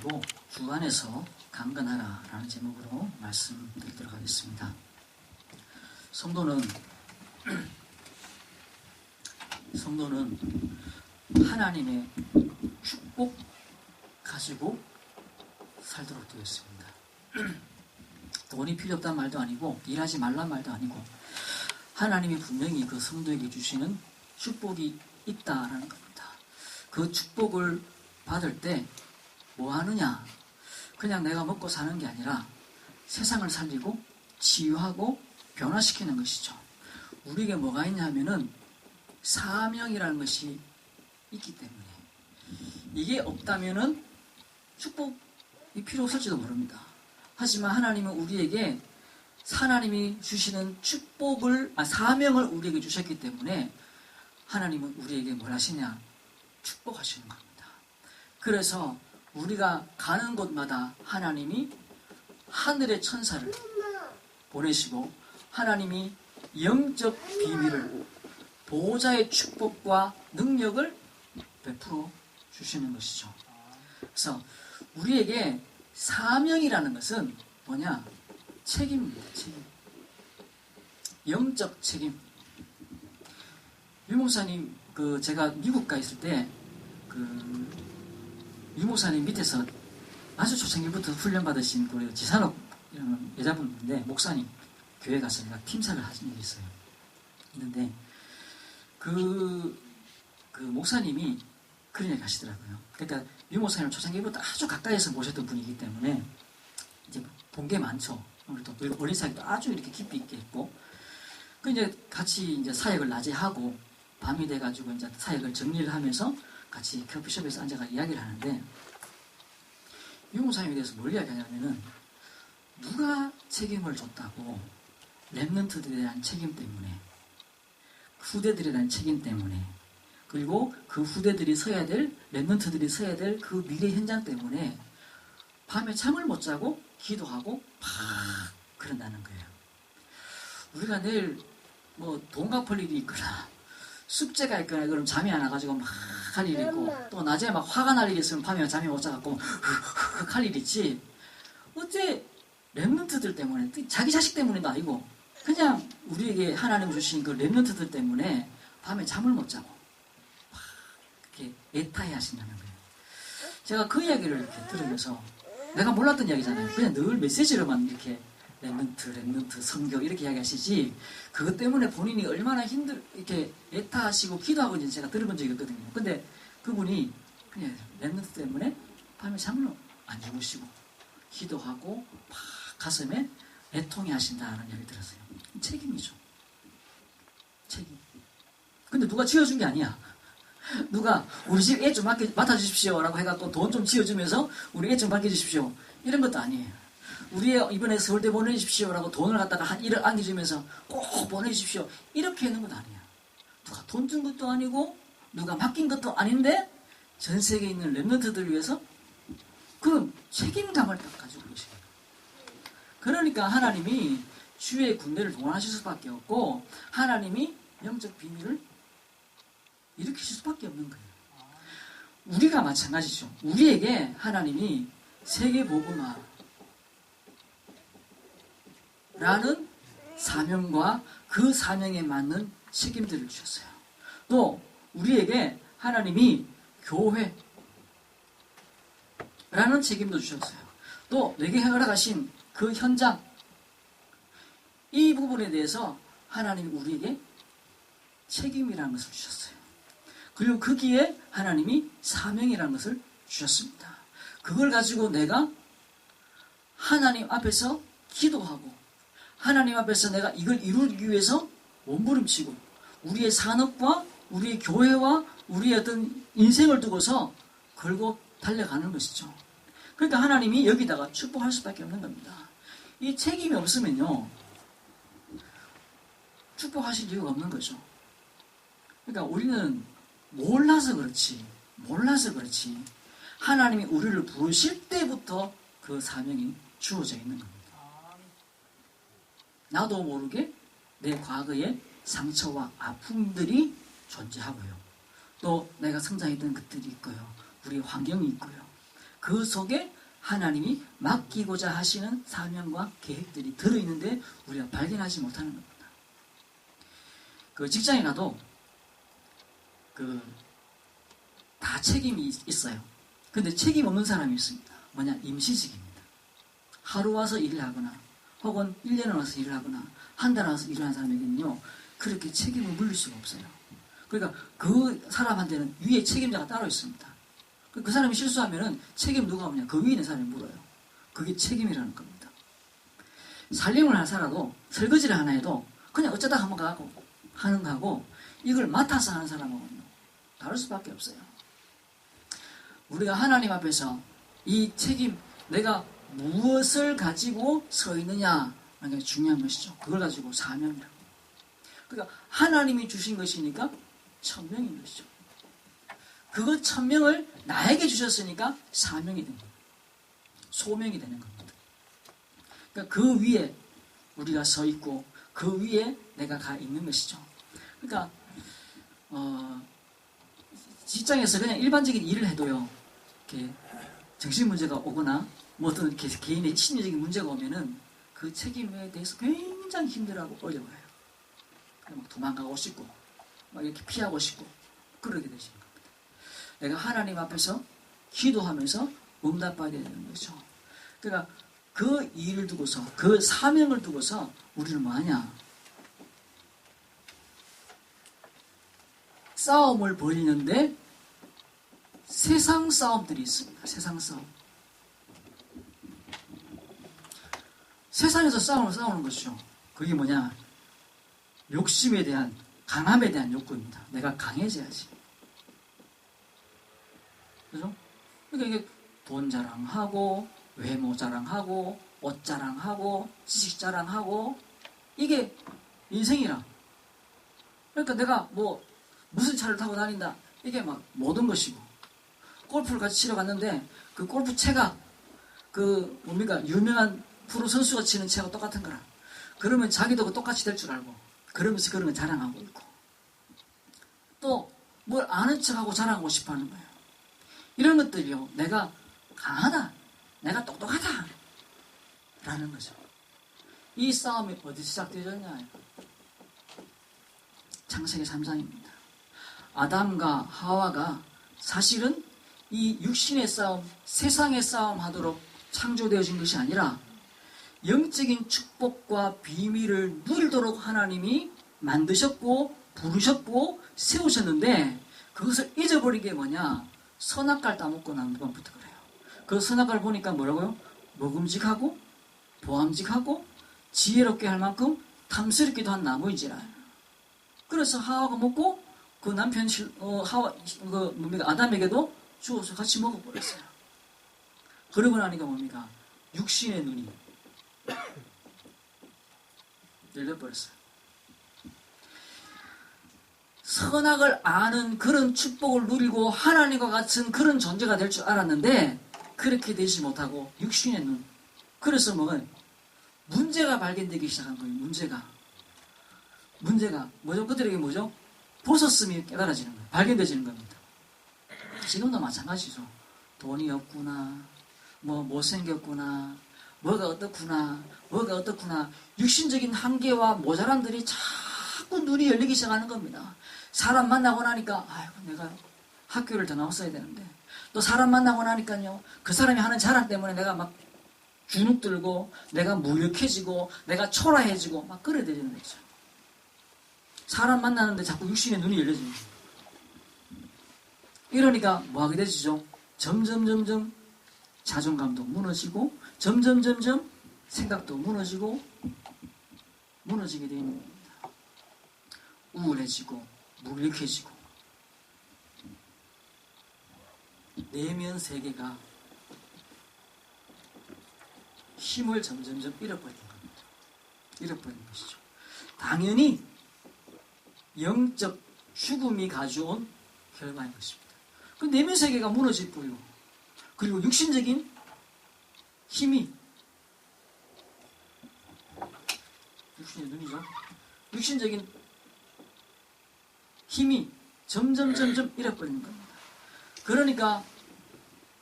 가지고 주 안에서 강건하라 라는 제목으로 말씀드리도록 하겠습니다. 성도는 하나님의 축복 가지고 살도록 되어 있습니다. 돈이 필요 없다는 말도 아니고 일하지 말란 말도 아니고 하나님이 분명히 그 성도에게 주시는 축복이 있다라는 겁니다. 그 축복을 받을 때 뭐 하느냐? 그냥 내가 먹고 사는 게 아니라 세상을 살리고 치유하고 변화시키는 것이죠. 우리에게 뭐가 있냐 하면은 사명이라는 것이 있기 때문에 이게 없다면은 축복이 필요 없을지도 모릅니다. 하지만 하나님은 우리에게 하나님이 주시는 사명을 우리에게 주셨기 때문에 하나님은 우리에게 뭘 하시냐? 축복하시는 겁니다. 그래서 우리가 가는 곳마다 하나님이 하늘의 천사를 보내시고 하나님이 영적 비밀을 보호자의 축복과 능력을 베풀어 주시는 것이죠. 그래서 우리에게 사명이라는 것은 뭐냐? 책임입니다. 책임. 영적 책임. 유 목사님, 제가 미국 가 있을 때, 유 목사님 밑에서 아주 초창기부터 훈련받으신 지산옥 여자분인데, 목사님, 교회 가서 내가 팀사를 하신 일이 있어요. 있는데, 그 목사님이 그런 얘기 하시더라고요. 그러니까, 유 목사님을 초창기부터 아주 가까이에서 모셨던 분이기 때문에, 이제 본 게 많죠. 그리고 어린 사역도 아주 이렇게 깊이 있게 했고, 이제 같이 이제 사역을 낮에 하고, 밤이 돼가지고 이제 사역을 정리를 하면서 같이 커피숍에서 앉아가 이야기를 하는데, 유 목사님에 대해서 뭘 이야기하냐면은, 누가 책임을 줬다고, 랩런트들에 대한 책임 때문에, 후대들에 대한 책임 때문에, 그리고 그 후대들이 랩런트들이 서야 될 그 미래 현장 때문에, 밤에 잠을 못 자고, 기도하고, 그런다는 거예요. 우리가 내일, 돈 갚을 일이 있거나, 숙제가 있거나, 그럼 잠이 안 와가지고 막 할 일이 있고, 또 낮에 막 화가 날 일이 있으면 밤에 잠이 못 자갖고, 할 일이 있지. 어째, 랩런트들 때문에, 자기 자식 때문에도 아니고, 그냥 우리에게 하나님 주신 그 랩런트들 때문에 밤에 잠을 못 자고, 막 이렇게 애타해 하신다는 거예요. 제가 그 이야기를 이렇게 들으면서, 내가 몰랐던 이야기잖아요. 그냥 늘 메시지로만 이렇게 랩런트, 성교 이렇게 이야기하시지 그것 때문에 본인이 얼마나 이렇게 애타하시고 기도하고 있는지 제가 들어본 적이 없거든요. 근데 그분이 그냥 랩런트 때문에 밤에 잠을 안 주무시고 기도하고 막 가슴에 애통해 하신다는 이야기를 들었어요. 책임이죠. 책임. 근데 누가 지어준 게 아니야. 누가 우리 집 애 좀 맡아주십시오 라고 해갖고 돈 좀 지어주면서 우리 애 좀 맡겨주십시오 이런 것도 아니에요. 우리 애 이번에 서울대 보내주십시오 라고 돈을 갖다가 한 1억 안겨주면서 꼭 보내주십시오 이렇게 하는 건 아니야. 누가 돈 준 것도 아니고 누가 맡긴 것도 아닌데 전 세계에 있는 랩런트들을 위해서 그런 책임감을 딱 가지고 계십니다. 그러니까 하나님이 주의 군대를 동원하실 수밖에 없고 하나님이 영적 비밀을 일으키실 수밖에 없는 거예요. 우리가 마찬가지죠. 우리에게 하나님이 세계복음화라는 사명과 그 사명에 맞는 책임들을 주셨어요. 또 우리에게 하나님이 교회라는 책임도 주셨어요. 또 내게 허락하신 그 현장 이 부분에 대해서 하나님이 우리에게 책임이라는 것을 주셨어요. 그리고 거기에 하나님이 사명이라는 것을 주셨습니다. 그걸 가지고 내가 하나님 앞에서 기도하고 하나님 앞에서 내가 이걸 이루기 위해서 몸부림치고 우리의 산업과 우리의 교회와 우리의 어떤 인생을 두고서 걸고 달려가는 것이죠. 그러니까 하나님이 여기다가 축복할 수밖에 없는 겁니다. 이 책임이 없으면요 축복하실 이유가 없는 거죠. 그러니까 우리는 몰라서 그렇지 하나님이 우리를 부르실 때부터 그 사명이 주어져 있는 겁니다. 나도 모르게 내 과거의 상처와 아픔들이 존재하고요. 또 내가 성장했던 것들이 있고요. 우리 환경이 있고요. 그 속에 하나님이 맡기고자 하시는 사명과 계획들이 들어있는데 우리가 발견하지 못하는 겁니다. 그 직장에 가도 다 책임이 있어요. 근데 책임 없는 사람이 있습니다. 뭐냐? 임시직입니다. 하루 와서 일을 하거나 혹은 1년을 와서 일을 하거나 한 달 와서 일을 하는 사람에게는요, 그렇게 책임을 물릴 수가 없어요. 그러니까 그 사람한테는 위에 책임자가 따로 있습니다. 그 사람이 실수하면은 책임 누가 오냐? 그 위에 있는 사람이 물어요. 그게 책임이라는 겁니다. 살림을 하나 살아도, 설거지를 하나 해도 그냥 어쩌다 한번 가고 하는 거하고 이걸 맡아서 하는 사람하고는 다를 수밖에 없어요. 우리가 하나님 앞에서 이 책임, 내가 무엇을 가지고 서 있느냐 하는 게 중요한 것이죠. 그걸 가지고 사명이라고. 그러니까 하나님이 주신 것이니까 천명인 것이죠. 그거 천명을 나에게 주셨으니까 사명이 됩니다. 소명이 되는 겁니다. 그러니까 그 위에 우리가 서 있고 그 위에 내가 가 있는 것이죠. 그러니까 직장에서 그냥 일반적인 일을 해도요, 이렇게 정신 문제가 오거나 뭐 어떤 개인의 심리적인 문제가 오면은 그 책임에 대해서 굉장히 힘들어하고 어려워해요. 막 도망가고 싶고 막 이렇게 피하고 싶고 그러게 되시는 겁니다. 내가 하나님 앞에서 기도하면서 응답받아야 되는 거죠. 그러니까 그 일을 두고서, 그 사명을 두고서 우리는 뭐하냐? 싸움을 벌이는데 세상 싸움들이 있습니다. 세상 싸움. 세상에서 싸우는 것이죠. 그게 뭐냐? 욕심에 대한, 강함에 대한 욕구입니다. 내가 강해져야지. 그죠? 그러니까 이게 돈 자랑하고, 외모 자랑하고, 옷 자랑하고, 지식 자랑하고, 이게 인생이라. 그러니까 내가 뭐, 무슨 차를 타고 다닌다. 이게 막 모든 것이고. 골프를 같이 치러 갔는데, 그 골프 채가, 유명한 프로 선수가 치는 채가 똑같은 거라. 그러면 자기도 그 똑같이 될 줄 알고, 그러면서 그런 걸 자랑하고 있고. 또, 뭘 아는 척하고 자랑하고 싶어 하는 거예요. 이런 것들이요, 내가 강하다, 내가 똑똑하다, 라는 거죠. 이 싸움이 어디서 시작되었냐? 창세기 3장입니다. 아담과 하와가 사실은 이 육신의 싸움, 세상의 싸움 하도록 창조되어진 것이 아니라 영적인 축복과 비밀을 누리도록 하나님이 만드셨고 부르셨고 세우셨는데 그것을 잊어버린 게 뭐냐? 선악과를 따먹고 난 것부터 그래요. 그 선악과를 보니까 뭐라고요? 먹음직하고 보암직하고 지혜롭게 할 만큼 탐스럽기도 한 나무인지라. 그래서 하와가 먹고 그 남편 아담에게도 주어서 같이 먹어버렸어요. 그러고 나니까 뭡니까? 육신의 눈이 열려버렸어요. 선악을 아는 그런 축복을 누리고 하나님과 같은 그런 존재가 될 줄 알았는데 그렇게 되지 못하고 육신의 눈. 그래서 뭐가 문제가 발견되기 시작한 거예요. 문제가 뭐죠? 그들에게 뭐죠? 보셨음이 깨달아지는 거예요. 발견되지는 겁니다. 지금도 마찬가지죠. 돈이 없구나, 뭐 못생겼구나, 뭐가 어떻구나, 육신적인 한계와 모자람들이 자꾸 눈이 열리기 시작하는 겁니다. 사람 만나고 나니까 아이고 내가 학교를 더 나왔어야 되는데, 또 사람 만나고 나니까요 그 사람이 하는 자랑 때문에 내가 막 주눅 들고 내가 무력해지고 내가 초라해지고 막 그래 되는 거죠. 사람 만나는데 자꾸 육신의 눈이 열려지는 거예요. 이러니까 뭐 하게 되죠? 점점 자존감도 무너지고 점점 생각도 무너지게 되는 겁니다. 우울해지고 무력해지고 내면 세계가 힘을 점점 잃어버리는 겁니다. 잃어버리는 것이죠. 당연히 영적 죽음이 가져온 결과인 것입니다. 그 내면 세계가 무너지고요. 그리고 육신적인 힘이, 육신의 눈이죠. 육신적인 힘이 점점 잃어버리는 겁니다. 그러니까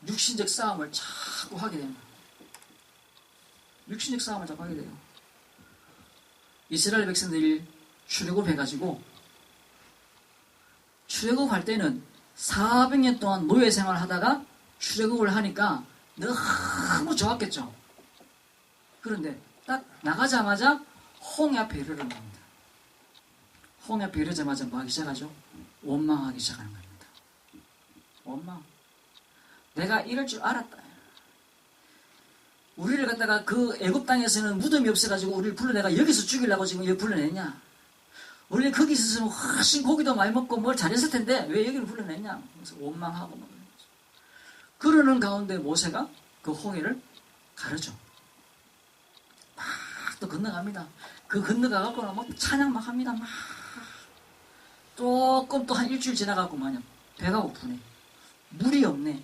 육신적 싸움을 자꾸 하게 됩니다. 육신적 싸움을 자꾸 하게 돼요. 이스라엘 백성들이 출애굽해가지고 출애굽할 때는 400년 동안 노예 생활을 하다가 출애굽을 하니까 너무 좋았겠죠. 그런데 딱 나가자마자 홍해 앞에 이르렀습니다. 홍해 앞에 이르자마자 뭐 하기 시작하죠? 원망하기 시작하는 겁니다. 원망. 내가 이럴 줄 알았다. 우리를 갖다가 그 애굽 땅에서는 무덤이 없어가지고 우리를 불러내가 여기서 죽이려고 지금 여기 불러내냐? 원래 거기 있었으면 훨씬 고기도 많이 먹고 뭘 잘했을 텐데 왜 여기를 불러내냐? 그래서 원망하고 막 그러는 가운데 모세가 그 홍해를 가르죠. 막 또 건너갑니다. 그 건너가갖고 막 찬양 막 합니다. 막 조금 또 한 일주일 지나가고 마냥 배가 고프네. 물이 없네.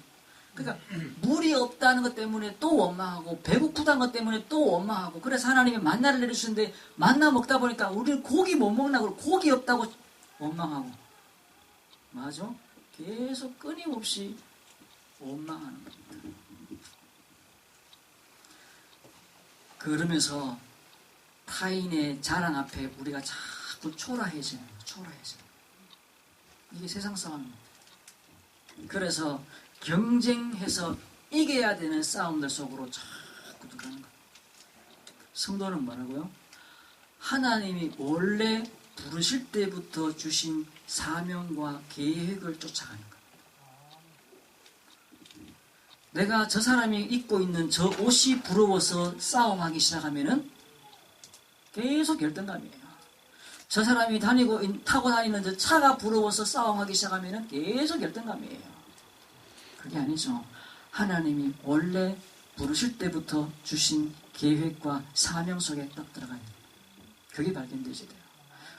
그러니까 물이 없다는 것 때문에 또 원망하고 배고프다는 것 때문에 또 원망하고 그래서 하나님이 만나를 내리시는데 만나 먹다 보니까 우리는 고기 못 먹나고 고기 없다고 원망하고 맞아? 계속 끊임없이 원망하는 겁니다. 그러면서 타인의 자랑 앞에 우리가 자꾸 초라해지는 거예요. 초라해지는 거예요. 이게 세상 싸움입니다. 그래서 경쟁해서 이겨야 되는 싸움들 속으로 자꾸 들어가는 거예요. 성도는 뭐라고요? 하나님이 원래 부르실 때부터 주신 사명과 계획을 쫓아가는 거예요. 내가 저 사람이 입고 있는 저 옷이 부러워서 싸움하기 시작하면은 계속 열등감이에요. 저 사람이 타고 다니는 저 차가 부러워서 싸움하기 시작하면은 계속 열등감이에요. 그게 아니죠. 하나님이 원래 부르실 때부터 주신 계획과 사명 속에 딱 들어가요. 그게 발견되지 돼요.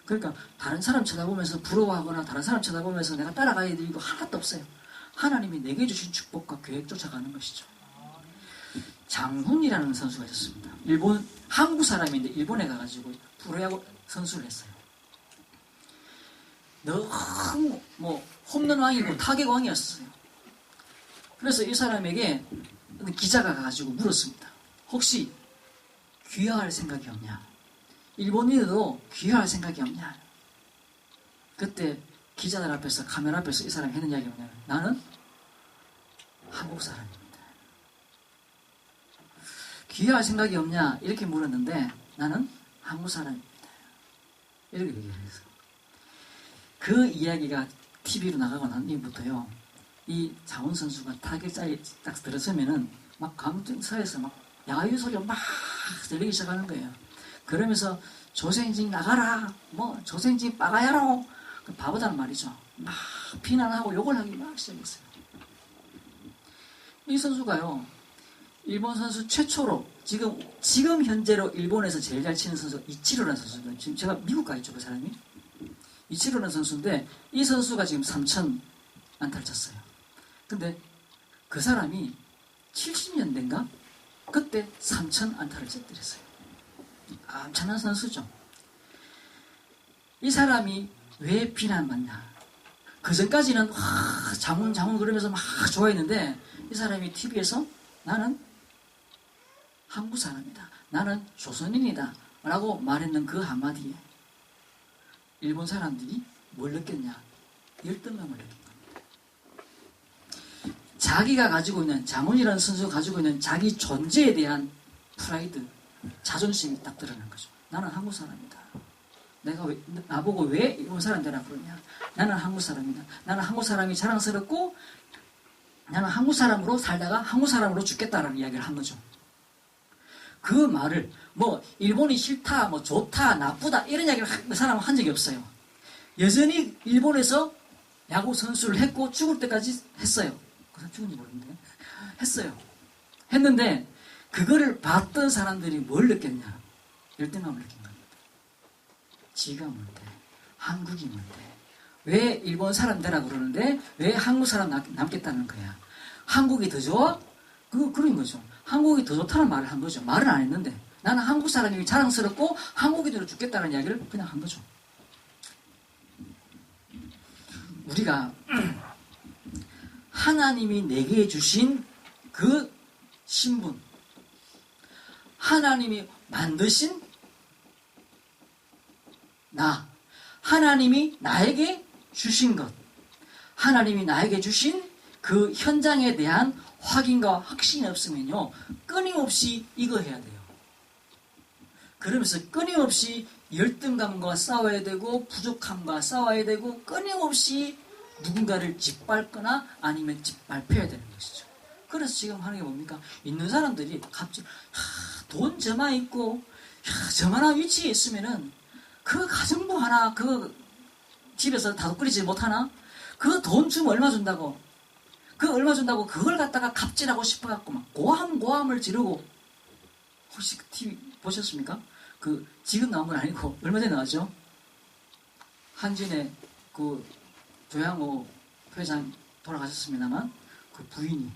그러니까 다른 사람 쳐다보면서 부러워하거나 다른 사람 쳐다보면서 내가 따라가야 될 이거 하나도 없어요. 하나님이 내게 주신 축복과 계획 쫓아가는 것이죠. 장훈이라는 선수가 있었습니다. 한국 사람인데 일본에 가가지고 프로야구 선수를 했어요. 너무 홈런 왕이고 타격 왕이었어요. 그래서 이 사람에게 기자가 가가지고 물었습니다. 혹시 귀화할 생각이 없냐? 일본인도 귀화할 생각이 없냐? 그때 기자들 앞에서 카메라 앞에서 이 사람이 했는 이야기가 뭐냐면 나는 한국 사람입니다. 귀화할 생각이 없냐? 이렇게 물었는데 나는 한국 사람입니다. 이렇게 얘기를 했어요. 그 이야기가 TV로 나가고 난 이후부터요. 이 장훈 선수가 타격자에 딱 들어서면은 막 강등사에서 막 야유 소리가 막 들리기 시작하는 거예요. 그러면서 조생진 나가라, 조생진 빠가야로 바보다는 말이죠. 막 비난하고 욕을 하기 막 시작했어요. 이 선수가요, 일본 선수 최초로 지금 현재로 일본에서 제일 잘 치는 선수가 이치로라는 선수입니다. 지금 제가 미국 가 있죠, 그 사람이. 이치로라는 선수인데 이 선수가 지금 3,000 안타를 쳤어요. 근데 그 사람이 70년대인가? 그때 3,000 안타를 쳤더랬어요. 엄청난 선수죠. 이 사람이 왜 비난받냐? 그 전까지는 장훈 그러면서 막 좋아했는데 이 사람이 TV에서 나는 한국 사람이다. 나는 조선인이다. 라고 말했는 그 한마디에 일본 사람들이 뭘 느꼈냐? 열등감을 느낀 겁니다. 자기가 가지고 있는 장훈이라는 선수가 가지고 있는 자기 존재에 대한 프라이드, 자존심이 딱 드러난 거죠. 나는 한국 사람이다. 나보고 왜 일본 사람 되라 그러냐? 나는 한국 사람이다. 나는 한국 사람이 자랑스럽고 나는 한국 사람으로 살다가 한국 사람으로 죽겠다라는 이야기를 한 거죠. 그 말을 일본이 싫다, 좋다, 나쁘다 이런 이야기를 그 사람은 한 적이 없어요. 여전히 일본에서 야구 선수를 했고 죽을 때까지 했어요. 그 사람 죽은지 모르는데 했어요. 했는데 그거를 봤던 사람들이 뭘 느꼈냐? 열등감을 느낀 겁니다. 지가 뭔데? 한국이 뭔데? 왜 일본 사람 되라 그러는데 왜 한국 사람 남겠다는 거야? 한국이 더 좋아? 그런 거죠. 한국이 더 좋다는 말을 한 거죠. 말은 안 했는데 나는 한국 사람이 자랑스럽고 한국인으로 죽겠다는 이야기를 그냥 한 거죠. 하나님이 내게 주신 그 신분, 하나님이 만드신 나, 하나님이 나에게 주신 것, 하나님이 나에게 주신 그 현장에 대한 확인과 확신이 없으면요, 끊임없이 이거 해야 돼요. 그러면서 끊임없이 열등감과 싸워야 되고 부족함과 싸워야 되고 끊임없이 누군가를 짓밟거나 아니면 짓밟혀야 되는 것이죠. 그래서 지금 하는 게 뭡니까? 있는 사람들이 갑자기 돈 저만 있고 저만한 위치에 있으면은 그 가정부 하나 그 집에서 다독 끓이지 못하나? 그 돈 주면 얼마 준다고? 그 얼마 준다고 그걸 갖다가 갑질하고 싶어갖고 막 고함을 지르고. 혹시 그 TV 보셨습니까? 그 지금 나온 건 아니고 얼마 전에 나왔죠? 한진의 그 조양호 회장 돌아가셨습니다만 그 부인이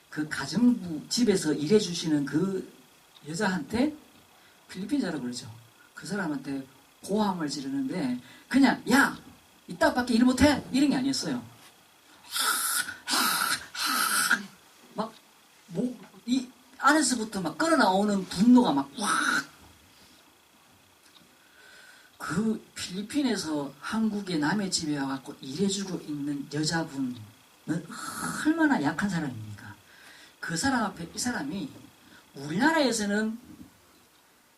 그 가정부 집에서 일해주시는 그 여자한테 필리핀자라고 그러죠. 그 사람한테 고함을 지르는데 그냥 야! 이따밖에 일 못해! 이런 게 아니었어요. 막 이 안에서부터 막 끌어나오는 분노가 막 그 필리핀에서 한국의 남의 집에 와갖고 일해주고 있는 여자분은 얼마나 약한 사람입니까? 그 사람 앞에 이 사람이 우리나라에서는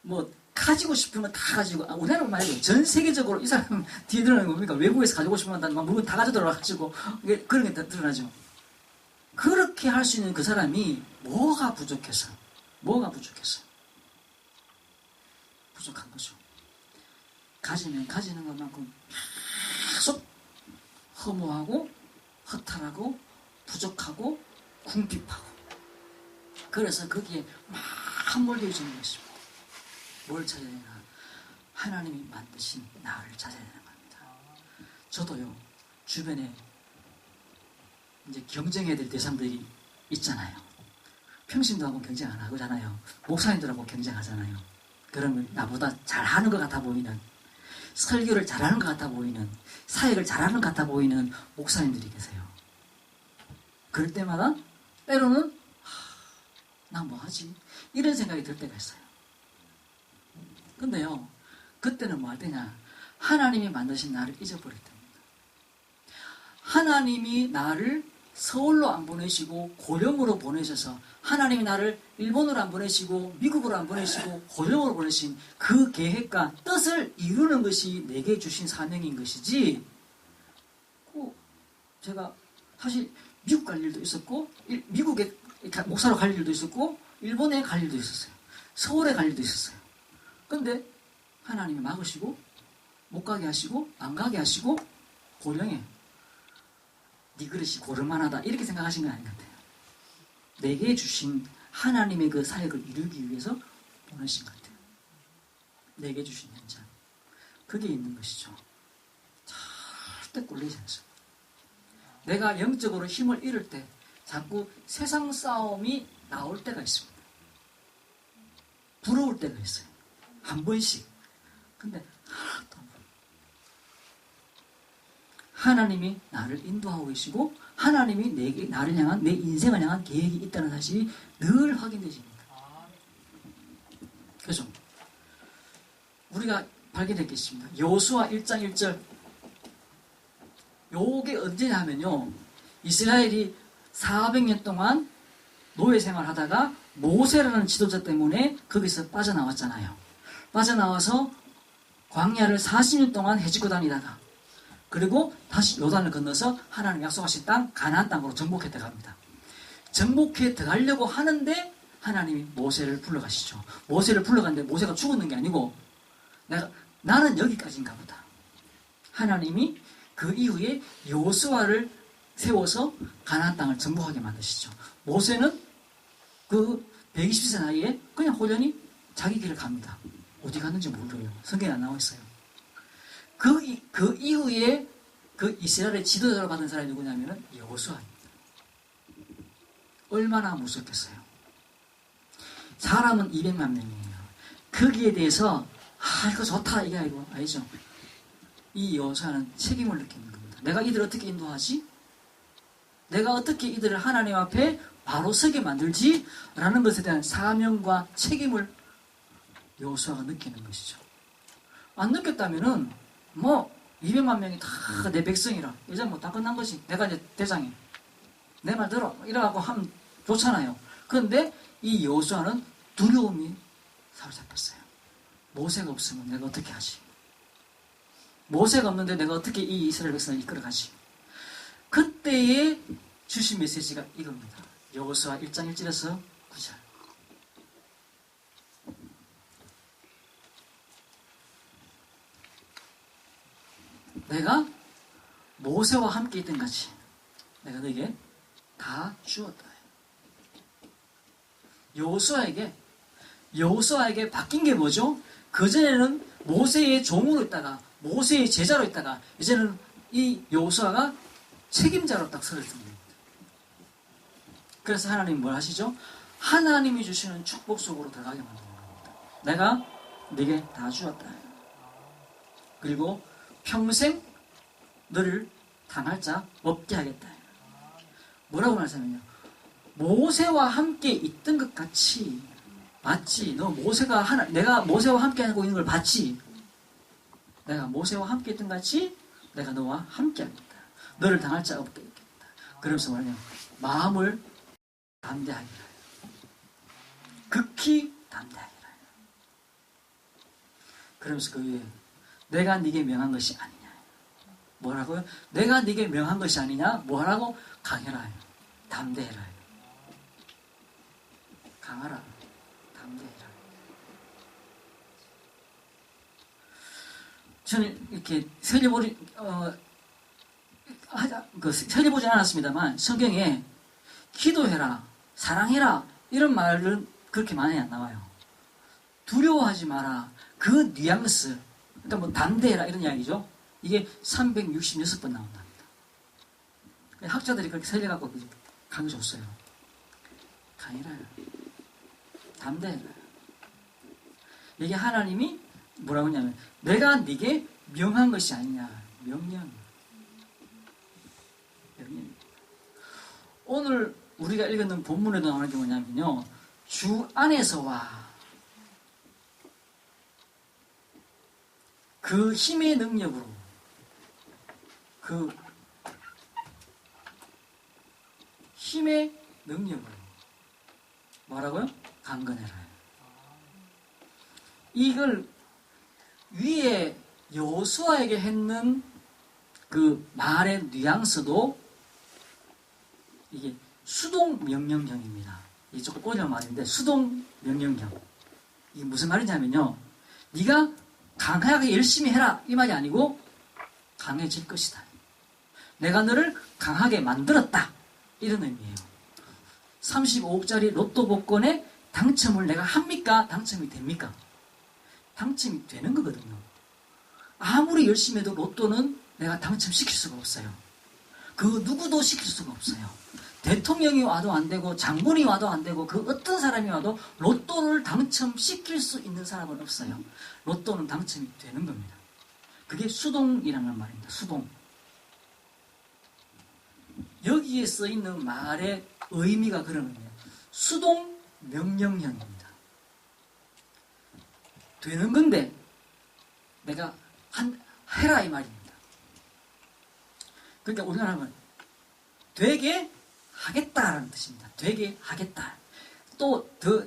뭐 가지고 싶으면 다 가지고, 우리나라 말고 전 세계적으로 이 사람 뒤에 드러나는 게 뭡니까? 외국에서 가지고 싶으면 막 물건 다 가져들어가지고 그런 게 다 드러나죠. 그렇게 할 수 있는 그 사람이 뭐가 부족해서? 부족한 거죠. 가지면 가지는 것만큼 계속 허무하고 허탈하고 부족하고 궁핍하고, 그래서 거기에 막 몰려있는 것입니다. 뭘 찾아야 되나? 하나님이 만드신 나를 찾아야 되는 겁니다. 저도요, 주변에 이제 경쟁해야 될 대상들이 있잖아요. 평신도하고 경쟁 안 하잖아요. 목사님들하고 경쟁하잖아요. 그러면 나보다 잘하는 것 같아 보이는, 설교를 잘하는 것 같아 보이는, 사역을 잘하는 것 같아 보이는 목사님들이 계세요. 그럴 때마다 때로는 나 뭐하지? 이런 생각이 들 때가 있어요. 근데요, 그때는 뭐 할 때냐? 하나님이 만드신 나를 잊어버릴 때입니다. 하나님이 나를 서울로 안 보내시고 고령으로 보내셔서, 하나님이 나를 일본으로 안 보내시고 미국으로 안 보내시고 고령으로 보내신 그 계획과 뜻을 이루는 것이 내게 주신 사명인 것이지, 제가 사실 미국 갈 일도 있었고, 미국에 목사로 갈 일도 있었고, 일본에 갈 일도 있었어요. 서울에 갈 일도 있었어요. 근데 하나님이 막으시고 못 가게 하시고 안 가게 하시고 고령에 네 그릇이 고를만하다 이렇게 생각하신 건 아닌 것 같아요. 내게 주신 하나님의 그 사역을 이루기 위해서 보내신 것 같아요. 내게 주신 현장, 그게 있는 것이죠. 절대 꿀리지 않습니다. 내가 영적으로 힘을 잃을 때 자꾸 세상 싸움이 나올 때가 있습니다. 부러울 때가 있어요. 한 번씩. 근데 하나도 안 보여요. 하나님이 나를 인도하고 계시고 하나님이 나를 향한, 내 인생을 향한 계획이 있다는 사실이 늘 확인되십니다. 그죠? 우리가 발견했겠습니다. 여호수아 1장 1절. 요게 언제냐 하면요, 이스라엘이 400년 동안 노예 생활하다가 모세라는 지도자 때문에 거기서 빠져나왔잖아요. 빠져나와서 광야를 40년 동안 헤치고 다니다가, 그리고 다시 요단을 건너서 하나님 약속하신 땅 가나안 땅으로 정복해 들어갑니다. 정복해 들어가려고 하는데 하나님이 모세를 불러가시죠. 모세를 불러갔는데 모세가 죽었는 게 아니고 나는 여기까지인가 보다. 하나님이 그 이후에 여호수아를 세워서 가나안 땅을 정복하게 만드시죠. 모세는 그 120세 나이에 그냥 호련히 자기 길을 갑니다. 어디 갔는지 모르요. 성경에 안 나와 있어요. 그 이후에 그 이스라엘의 지도자로 받은 사람이 누구냐면은 여호수아입니다. 얼마나 무섭겠어요. 사람은 200만 명이에요. 거기에 대해서 이거 좋다 이게 아니고, 알죠? 이 여호수아는 책임을 느끼는 겁니다. 내가 이들 어떻게 인도하지? 내가 어떻게 이들을 하나님 앞에 바로 서게 만들지라는 것에 대한 사명과 책임을 여호수아가 느끼는 것이죠. 안 느꼈다면은 뭐 200만 명이 다 내 백성이라 이제 뭐 다 끝난 것이 내가 이제 대장이야. 내 말 들어 이래갖고 하면 좋잖아요. 그런데 이 여호수아는 두려움이 사로잡혔어요. 모세가 없으면 내가 어떻게 하지? 모세가 없는데 내가 어떻게 이 이스라엘 백성을 이끌어가지? 그때에 주신 메시지가 이겁니다. 여호수아 1장 1절에서 9절. 내가 모세와 함께 있던 같이 내가 너에게 다 주었다. 여호수아에게 바뀐 게 뭐죠? 그전에는 모세의 종으로 있다가 모세의 제자로 있다가 이제는 이 여호수아가 책임자로 딱 서렸습니다. 그래서 하나님이 뭘 하시죠? 하나님이 주시는 축복 속으로 들어가게 만드는 겁니다. 내가 네게 다 주었다. 그리고 평생 너를 당할 자 없게 하겠다. 뭐라고 말하냐면요. 모세와 함께 있던 것 같이 맞지? 너 내가 모세와 함께 하고 있는 걸 봤지? 내가 모세와 함께 있던 것 같이 내가 너와 함께 하겠다. 너를 당할 자 없게 하겠다. 그러면서 뭐냐면 마음을 담대하기라. 극히 담대하기라. 그러면서 그 위에 내가 네게 명한 것이 아니냐. 뭐라고요? 내가 네게 명한 것이 아니냐? 뭐라고? 강해라. 담대해라. 강하라. 담대해라. 저는 이렇게 설교보지 않았습니다만 성경에 기도해라, 사랑해라 이런 말은 그렇게 많이 안 나와요. 두려워하지 마라. 그 뉘앙스, 그러니까 뭐 담대해라 이런 이야기죠. 이게 366번 나온답니다. 학자들이 그렇게 설명하고 강의 줬어요. 강해라. 담대해라. 이게 하나님이 뭐라고 했냐면 내가 네게 명한 것이 아니냐. 명령. 오늘 우리가 읽는 본문에도 나오는 게 뭐냐면요. 주 안에서와 그 힘의 능력으로 그 힘의 능력으로 뭐라고요? 강건해라. 이걸 위에 여호수아에게 했는 그 말의 뉘앙스도 이게 수동 명령형입니다. 이게 조금 꼬리한 말인데 수동 명령형. 이게 무슨 말이냐면요. 네가 강하게 열심히 해라 이 말이 아니고 강해질 것이다. 내가 너를 강하게 만들었다. 이런 의미예요. 35억짜리 로또 복권에 당첨을 내가 합니까? 당첨이 됩니까? 당첨이 되는 거거든요. 아무리 열심히 해도 로또는 내가 당첨시킬 수가 없어요. 그 누구도 시킬 수가 없어요. 대통령이 와도 안 되고 장군이 와도 안 되고 그 어떤 사람이 와도 로또를 당첨시킬 수 있는 사람은 없어요. 로또는 당첨이 되는 겁니다. 그게 수동이라는 말입니다. 수동. 여기에 써있는 말의 의미가 그런 의미예요. 수동 명령형입니다. 되는 건데 내가 해라 이 말입니다. 그러니까 우리가 하면 되게 하겠다라는 뜻입니다. 되게 하겠다. 또 더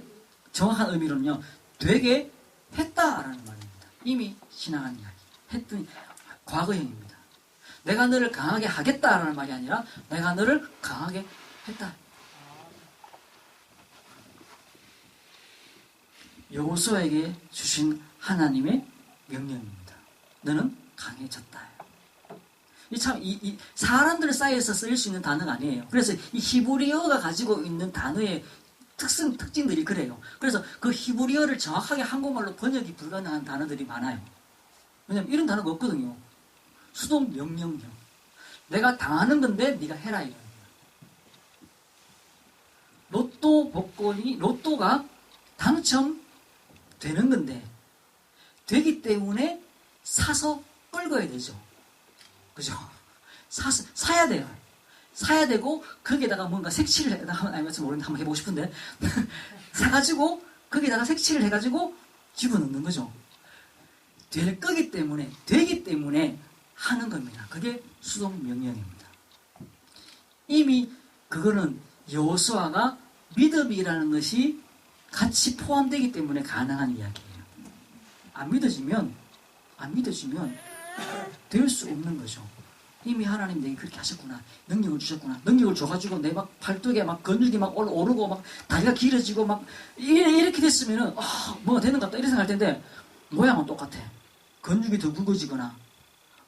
정확한 의미로는요. 되게 했다라는 말입니다. 이미 지나간 이야기. 했더니 과거형입니다. 내가 너를 강하게 하겠다라는 말이 아니라 내가 너를 강하게 했다. 여호수아에게 주신 하나님의 명령입니다. 너는 강해졌다. 이 사람들 사이에서 쓰일 수 있는 단어가 아니에요. 그래서 이 히브리어가 가지고 있는 단어의 특징들이 그래요. 그래서 그 히브리어를 정확하게 한국말로 번역이 불가능한 단어들이 많아요. 왜냐면 이런 단어가 없거든요. 수동 명령형. 내가 당하는 건데 네가 해라 이거예요. 로또가 당첨되는 건데 되기 때문에 사서 끌어야 되죠. 그죠? 사야 돼요. 사야 되고 거기에다가 뭔가 색칠을 모르겠는데 한번 해보고 싶은데 사가지고 거기에다가 색칠을 해가지고 집어넣는 거죠. 될 거기 때문에 되기 때문에 하는 겁니다. 그게 수동명령입니다. 이미 그거는 여호수아가 믿음이라는 것이 같이 포함되기 때문에 가능한 이야기예요. 안 믿어지면 될 수 없는 거죠. 이미 하나님 내게 그렇게 하셨구나. 능력을 주셨구나. 능력을 줘가지고 내 막 팔뚝에 막 근육이 막 오르고 막 다리가 길어지고 막 이렇게 됐으면은 뭐가 되는 것 같다 이렇게 생각할 텐데 모양은 똑같아. 근육이 더 굵어지거나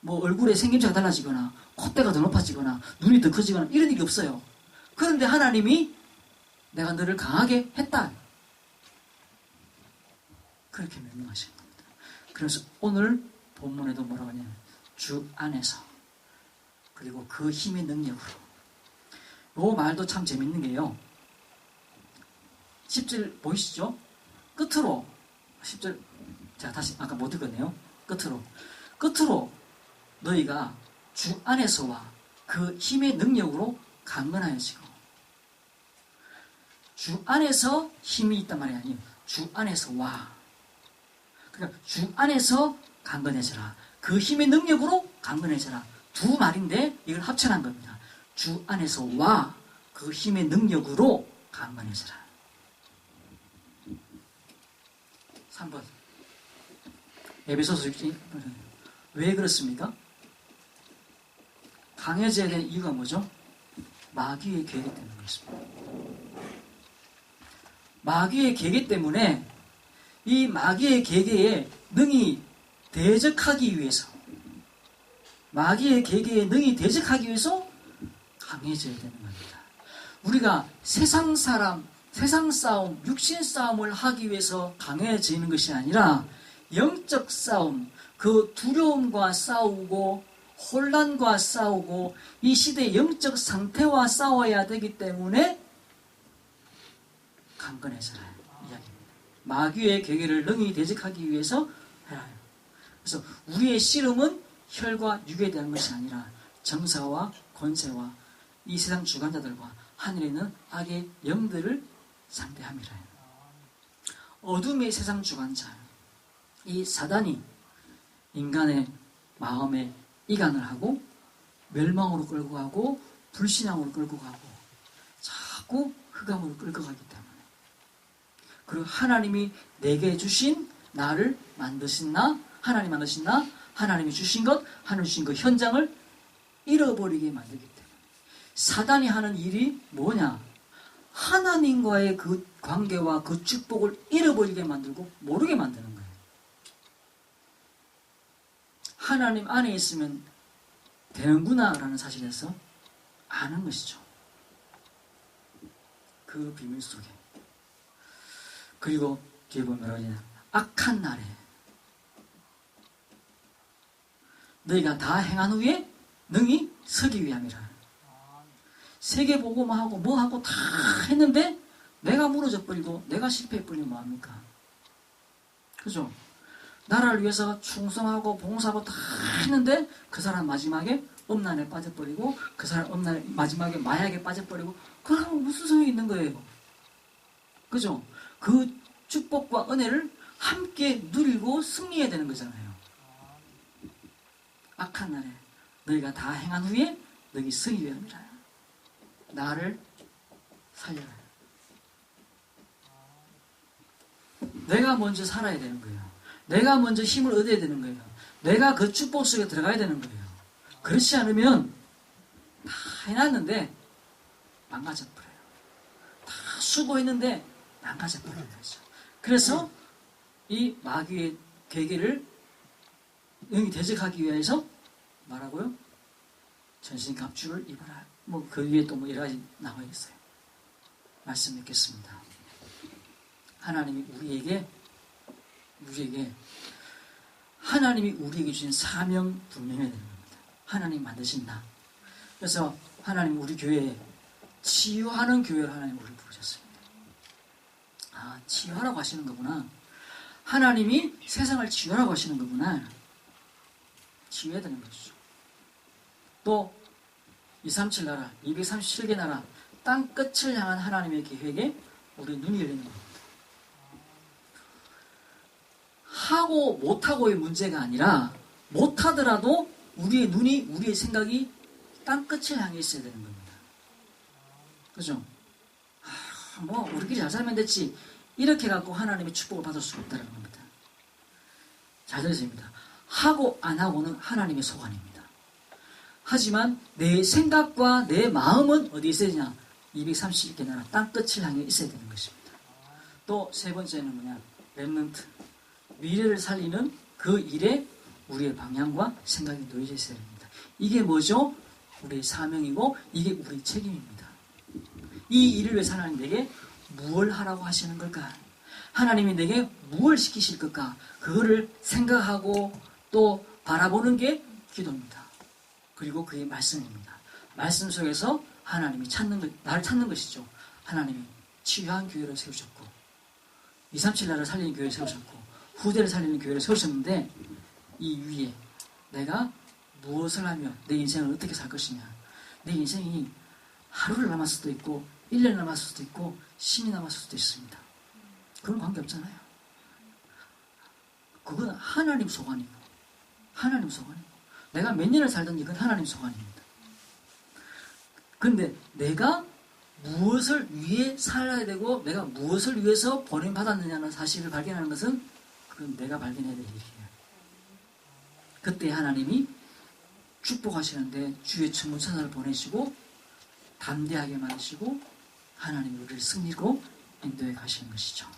뭐 얼굴에 생김새가 달라지거나 콧대가 더 높아지거나 눈이 더 커지거나 이런 일이 없어요. 그런데 하나님이 내가 너를 강하게 했다. 그렇게 명령하신 겁니다. 그래서 오늘 본문에도 뭐라고 하냐면 주 안에서 그리고 그 힘의 능력으로. 이 말도 참 재밌는 게요. 10절 보이시죠? 끝으로 10절 제가 다시 아까 못 읽었네요. 끝으로 너희가 주 안에서와 그 힘의 능력으로 강건하여지고 주 안에서 힘이 있단 말이 아니에요. 주 안에서와 그러니까 주 안에서 강건해져라. 그 힘의 능력으로 강건해져라. 두 말인데 이걸 합쳐놓은 겁니다. 주 안에서와 그 힘의 능력으로 강건해져라. 3번 에베소서 6장 왜 그렇습니까? 강해져야 되는 이유가 뭐죠? 마귀의 계계 때문에 그렇습니다. 마귀의 계계 때문에 이 마귀의 계계에 능히 대적하기 위해서 마귀의 계계에 능히 대적하기 위해서 강해져야 되는 겁니다. 우리가 세상 사람, 세상 싸움, 육신 싸움을 하기 위해서 강해지는 것이 아니라 영적 싸움, 그 두려움과 싸우고 혼란과 싸우고 이 시대의 영적 상태와 싸워야 되기 때문에 강건해져라 이야기입니다. 마귀의 계계를 능히 대적하기 위해서 해라. 그래서 우리의 씨름은 혈과 육에 대한 것이 아니라 정사와 권세와 이 세상 주관자들과 하늘에 있는 악의 영들을 상대함이라. 어둠의 세상 주관자 이 사단이 인간의 마음에 이간을 하고 멸망으로 끌고 가고 불신앙으로 끌고 가고 자꾸 흑암으로 끌고 가기 때문에 그리고 하나님이 내게 주신 나를 만드신 나 하나님 만드신 나 하나님이 주신 것 하나님 주신 그 현장을 잃어버리게 만들기 때문에 사단이 하는 일이 뭐냐 하나님과의 그 관계와 그 축복을 잃어버리게 만들고 모르게 만드는 거예요. 하나님 안에 있으면 되는구나 라는 사실에서 아는 것이죠. 그 비밀 속에. 그리고 뒤에 보면 뭐라고 하냐 악한 날에 너희가 다 행한 후에 능히 서기 위함이라. 세계보고만 하고 뭐하고 다 했는데 내가 무너져 버리고 내가 실패해 버리면 뭐합니까? 그죠? 나라를 위해서 충성하고 봉사하고 다 했는데 그 사람 마지막에 음란에 빠져버리고 그 사람 마지막에 마약에 빠져버리고 그러면 무슨 소용이 있는 거예요? 그죠? 그 축복과 은혜를 함께 누리고 승리해야 되는 거잖아요. 악한 날에 너희가 다 행한 후에 너희 서기 위함이라. 나를 살려라. 내가 먼저 살아야 되는 거예요. 내가 먼저 힘을 얻어야 되는 거예요. 내가 그 축복 속에 들어가야 되는 거예요. 그렇지 않으면 다 해놨는데 망가져버려요. 다 수고했는데 망가져버리는 거죠. 그래서 이 마귀의 계계를 능히 대적하기 위해서 말하고요. 전신 갑주를 입어라. 뭐 그 위에 또 뭐 여러 가지 나와 있어요. 말씀 읽겠습니다. 하나님이 우리에게 하나님이 우리에게 주신 사명 분명해야 되는 겁니다. 하나님 만드신 나. 그래서 하나님 우리 교회에 치유하는 교회로 하나님 우리를 부르셨습니다. 아, 치유하라고 하시는 거구나. 하나님이 세상을 치유하라고 하시는 거구나. 치유해야 되는 것이죠. 또 237 나라, 237개 나라, 땅 끝을 향한 하나님의 계획에 우리 눈이 열리는 겁니다. 하고 못하고의 문제가 아니라 못하더라도 우리의 눈이, 우리의 생각이 땅 끝을 향해 있어야 되는 겁니다. 그죠? 뭐 우리끼리 잘 살면 됐지, 이렇게 갖고 하나님의 축복을 받을 수가 없다는 겁니다. 잘 들으십니다. 하고 안 하고는 하나님의 소관입니다. 하지만 내 생각과 내 마음은 어디에 있어야 되냐? 230개 나라 땅 끝을 향해 있어야 되는 것입니다. 또 세 번째는 뭐냐? 렘넌트. 미래를 살리는 그 일에 우리의 방향과 생각이 놓여져 있어야 됩니다. 이게 뭐죠? 우리의 사명이고 이게 우리의 책임입니다. 이 일을 위해서 하나님 내게 무엇을 하라고 하시는 걸까? 하나님이 내게 무엇을 시키실 걸까? 그거를 생각하고 또 바라보는 게 기도입니다. 그리고 그게 말씀입니다. 말씀 속에서 하나님이 나를 찾는 것이죠. 하나님이 치유한 교회를 세우셨고 237 나라를 살리는 교회를 세우셨고 후대를 살리는 교회를 세우셨는데 이 위에 내가 무엇을 하며 내 인생을 어떻게 살 것이냐. 내 인생이 하루를 남았을 수도 있고 1년 남았을 수도 있고 10년 남았을 수도 있습니다. 그런 관계없잖아요. 그건 하나님 소관이고 하나님 소관이고 내가 몇 년을 살든지 그건 하나님 소관입니다. 그런데 내가 무엇을 위해 살아야 되고 내가 무엇을 위해서 보냄받았느냐는 사실을 발견하는 것은 그건 내가 발견해야 될 일이에요. 그때 하나님이 축복하시는데 주의 천문천사를 보내시고 담대하게 만드시고 하나님이 우리를 승리로 인도해 가시는 것이죠.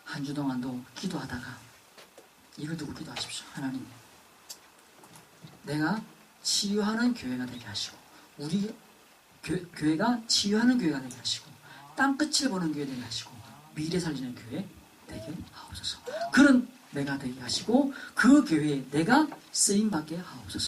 한 주 동안도 기도하다가 이걸 두고 기도하십시오. 하나님, 내가 치유하는 교회가 되게 하시고 우리 교회가 치유하는 교회가 되게 하시고 땅끝을 보는 교회 되게 하시고 미래 살리는 교회 되게 하옵소서. 그런 내가 되게 하시고 그 교회에 내가 쓰임받게 하옵소서.